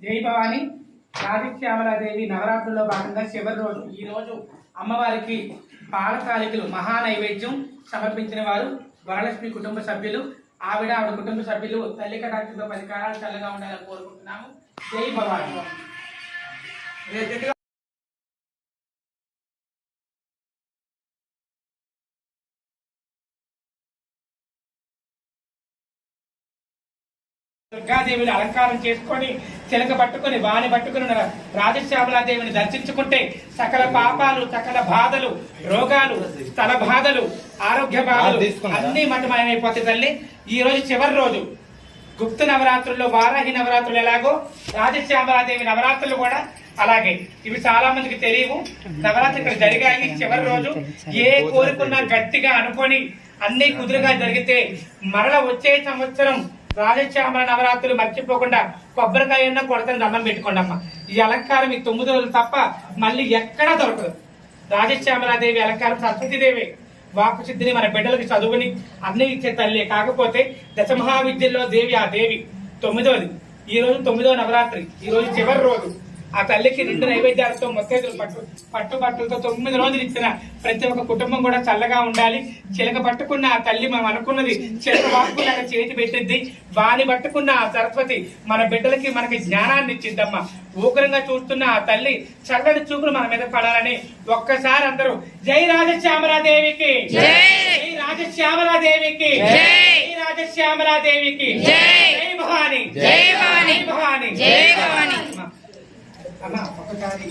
జై భవాని. రాజశ్యామలాదేవి నవరాత్రుల్లో భాగంగా చివరి రోజు ఈ రోజు అమ్మవారికి పాలకాలికలు మహా నైవేద్యం సమర్పించిన వారు వరలక్ష్మి కుటుంబ సభ్యులు. ఆవిడ కుటుంబ సభ్యులు తల్లి కటాక్షంతో 10 కాలాలు చల్లగా ఉండాలని కోరుకుంటున్నాము. జై భవాని. దుర్గాదేవిని అలంకారం చేసుకొని చిలక పట్టుకుని వాణి పట్టుకుని రాజశ్యామలాదేవిని దర్శించుకుంటే సకల పాపాలు, సకల బాధలు, రోగాలు, స్థల బాధలు, ఆరోగ్య బాధలు అన్ని మటమయమైపోతాయి తల్లి. ఈ రోజు చివరి రోజు గుప్త నవరాత్రుల్లో వారాహి నవరాత్రులు ఎలాగో రాజశ్యామలాదేవి నవరాత్రులు కూడా అలాగే. ఇవి చాలా మందికి తెలియవు. నవరాత్రి ఇక్కడ జరిగాయి. చివరి రోజు ఏ కోరుకున్నా గట్టిగా అనుకొని అన్ని కుదురుగా జరిగితే మరల వచ్చే సంవత్సరం రాజశ్యామల నవరాత్రులు మర్చిపోకుండా కొబ్బరికాయ కొడతని దండం పెట్టుకోండి అమ్మ. ఈ అలంకారం ఈ 9 రోజులు తప్ప మళ్ళీ ఎక్కడా దొరకదు. రాజశ్యామలాదేవి అలంకారం సరస్వతీదేవి వాక్కు సిద్ధిని మన బిడ్డలకి చదువుని అన్ని ఇచ్చే తల్లి. కాకపోతే దశమహావిద్యల్లో దేవి ఆ దేవి 9వది. ఈ రోజు 9వ నవరాత్రి. ఈ రోజు చివరి రోజు ఆ తల్లికి 2 నైవేద్యాలతో మొత్తేదులు పట్టుబట్టలతో 9 రోజులు ఇచ్చిన ప్రతి ఒక్క కుటుంబం కూడా చల్లగా ఉండాలి. చిలక పట్టుకున్న ఆ తల్లి మనం అనుకున్నది చిలక వాక్కులాగా చేతి పెట్టిద్ది. వాని పట్టుకున్న ఆ సరస్వతి మన బిడ్డలకి మనకి జ్ఞానాన్ని ఇచ్చిద్దమ్మా. ఊకరంగా చూస్తున్న ఆ తల్లి చల్లటి చూపులు మన మీద పడాలని ఒక్కసారి అందరూ జై రాజశ్యామలాదేవికి, జై రాజశ్యామలాదేవికి, జై రాజశ్యామలాదేవికి, జై భవాని, జై భవాని, జై భవాని. అమ్మా ఒకసారి